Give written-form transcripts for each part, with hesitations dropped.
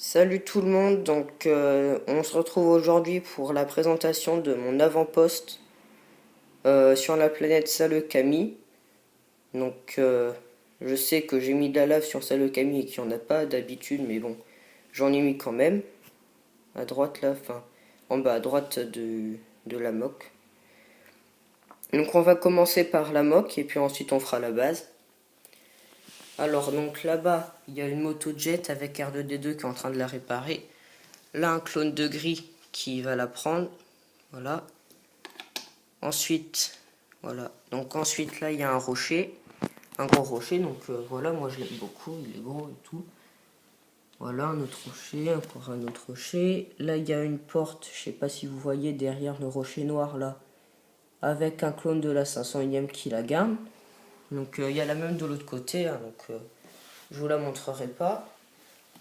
Salut tout le monde, on se retrouve aujourd'hui pour la présentation de mon avant-poste sur la planète Saleucami. Je sais que j'ai mis de la lave sur Saleucami et qu'il n'y en a pas d'habitude, mais bon, j'en ai mis quand même. À droite là, enfin, en bas à droite de la moque. Donc on va commencer par la moque et puis ensuite on fera la base. Alors donc là-bas, il y a une moto jet avec R2D2 qui est en train de la réparer. Là, un clone de gris qui va la prendre. Voilà. Ensuite, voilà. Donc ensuite, là, il y a un rocher. Un gros rocher. Voilà, moi je l'aime beaucoup. Il est gros et tout. Voilà, un autre rocher. Encore un autre rocher. Là, il y a une porte. Je sais pas si vous voyez derrière le rocher noir, là. Avec un clone de la 501ème qui la garde. Il y a la même de l'autre côté. Je vous la montrerai pas.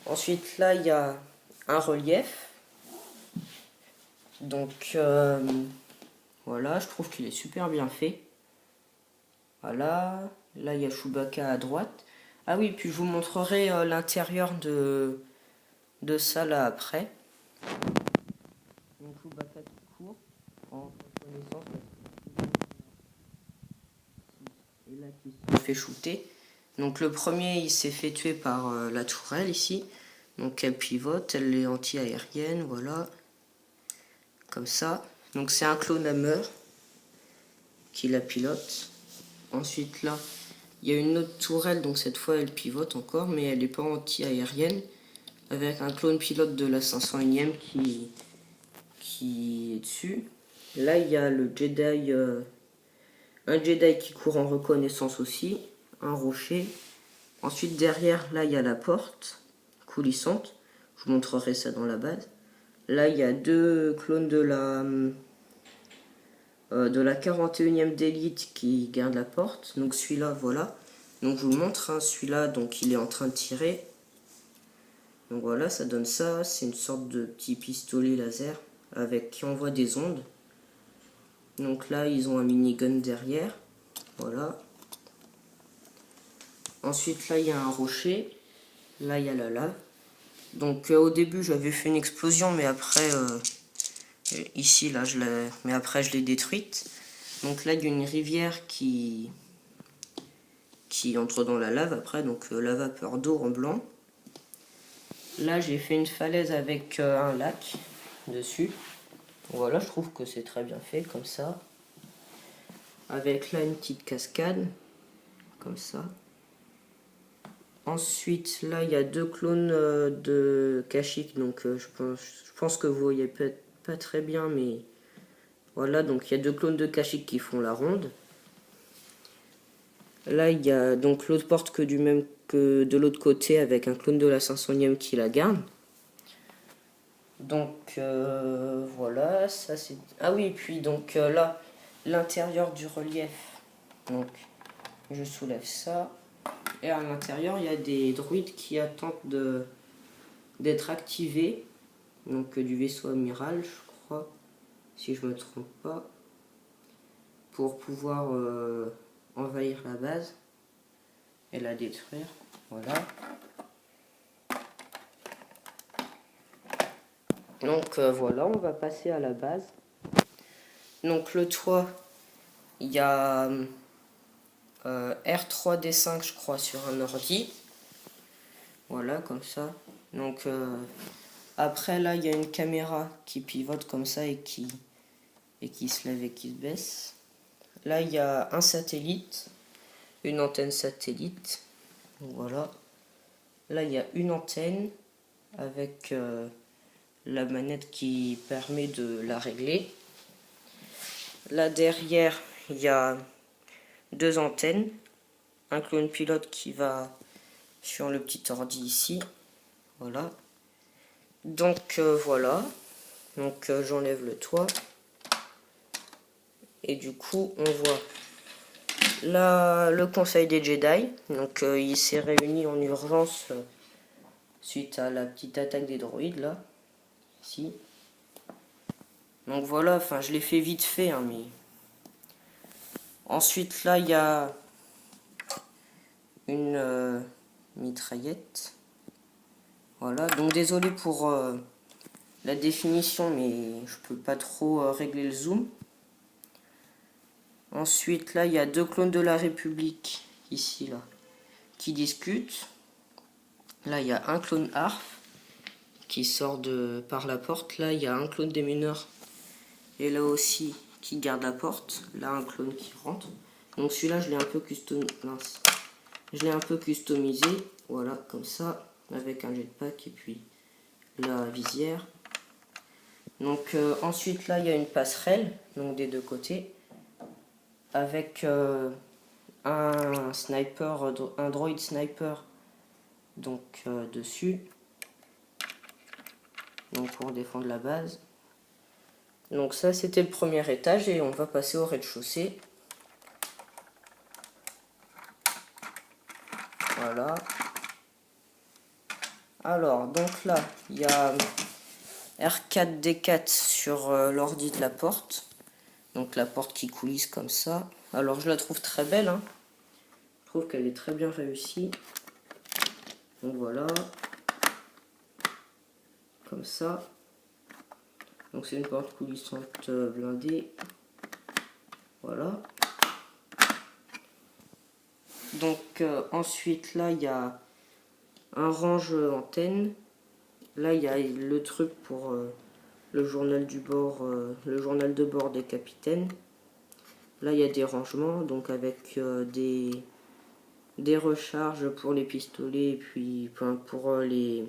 Ensuite, là, il y a un relief. Donc, euh, Voilà, je trouve qu'il est super bien fait. Voilà, là il y a Chewbacca à droite. Ah oui, puis je vous montrerai l'intérieur de ça là après. Donc Chewbacca qui court en reconnaissance. Et là qui se fait shooter. Donc le premier il s'est fait tuer par la tourelle ici. Donc elle pivote, elle est anti-aérienne, voilà. Comme ça. Donc c'est un clone Hammer qui la pilote. Ensuite là, il y a une autre tourelle, donc cette fois elle pivote encore, mais elle n'est pas anti-aérienne, avec un clone pilote de la 501ème qui est dessus. Là il y a le Jedi, un Jedi qui court en reconnaissance aussi, un rocher. Ensuite derrière, là il y a la porte coulissante, je vous montrerai ça dans la base. Là il y a deux clones de la 41ème d'élite qui garde la porte. Donc celui-là, voilà. Donc je vous montre, hein, celui-là, donc il est en train de tirer. Donc voilà, ça donne ça. C'est une sorte de petit pistolet laser avec qui envoie des ondes. Donc là, ils ont un minigun derrière. Voilà. Ensuite, là, il y a un rocher. Là, il y a la lave. Au début, j'avais fait une explosion, mais après, ici, là, mais après, je l'ai détruite. Donc là, il y a une rivière qui entre dans la lave après, la vapeur d'eau en blanc. Là j'ai fait une falaise avec un lac dessus. Voilà, je trouve que c'est très bien fait comme ça. Avec là une petite cascade, comme ça. Ensuite là il y a deux clones de Kashyyyk, je pense que vous voyez pas très bien, mais voilà, donc il y a deux clones de Kashyyyk qui font la ronde. Là, il y a donc l'autre porte que de l'autre côté avec un clone de la 500ème qui la garde. Voilà, ça c'est... Ah oui, puis là, l'intérieur du relief. Donc, je soulève ça. Et à l'intérieur, il y a des droïdes qui attendent d'être activés. Du vaisseau amiral, je crois, si je me trompe pas. Pour pouvoir envahir la base et la détruire. Voilà. Voilà, on va passer à la base. Donc le toit, il y a R3D5 je crois sur un ordi. Voilà, comme ça. Après là, il y a une caméra qui pivote comme ça et qui se lève et qui se baisse. Là, il y a un satellite, une antenne satellite. Voilà. Là, il y a une antenne avec la manette qui permet de la régler. Là derrière, il y a deux antennes, un clone pilote qui va sur le petit ordi ici. Voilà. Voilà. J'enlève le toit. Et du coup, on voit là le conseil des Jedi. Il s'est réuni en urgence suite à la petite attaque des droïdes là. Ici. Donc voilà, enfin je l'ai fait vite fait, hein, mais... Ensuite là il y a une mitraillette. Voilà, donc désolé pour la définition, mais je peux pas trop régler le zoom. Ensuite, là, il y a 2 clones de la République, ici, là, qui discutent. Là, il y a un clone ARF qui sort par la porte. Là, il y a un clone des mineurs. Et là aussi, qui garde la porte. Là, un clone qui rentre. Donc celui-là, je l'ai un peu customisé. Voilà, comme ça, avec un jetpack et puis la visière. Donc ensuite, là, il y a une passerelle, donc des deux côtés, avec un sniper, un droid sniper, donc dessus, donc pour défendre la base. Donc ça, c'était le premier étage et on va passer au rez-de-chaussée. Voilà. Alors, donc là, il y a R4D4 sur l'ordi de la porte. Donc la porte qui coulisse comme ça. Alors je la trouve très belle, hein. Je trouve qu'elle est très bien réussie. Donc voilà. Comme ça. Donc c'est une porte coulissante blindée. Voilà. Donc ensuite là il y a un range antenne. Là il y a le truc pour le journal du bord, le journal de bord des capitaines. Là il y a des rangements, donc avec des recharges pour les pistolets et puis pour les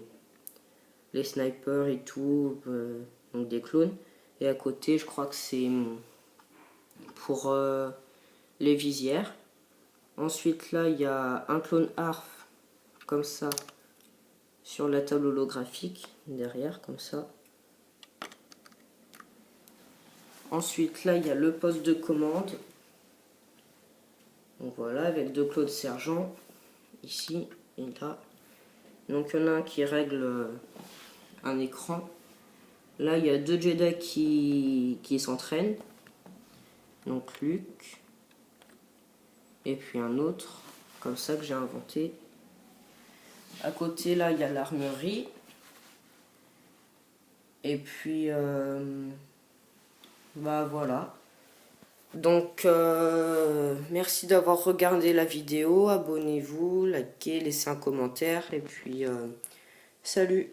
snipers et tout, donc des clones. Et à côté je crois que c'est pour les visières. Ensuite là il y a un clone ARF comme ça sur la table holographique derrière comme ça. Ensuite là il y a le poste de commande. Donc voilà, avec 2 clones sergents ici et là. Donc il y en a un qui règle un écran. Là il y a 2 Jedi qui s'entraînent. Donc Luke et puis un autre comme ça que j'ai inventé. À côté là il y a l'armurerie. Et puis bah voilà. Donc merci d'avoir regardé la vidéo, abonnez-vous, likez, laissez un commentaire et puis salut.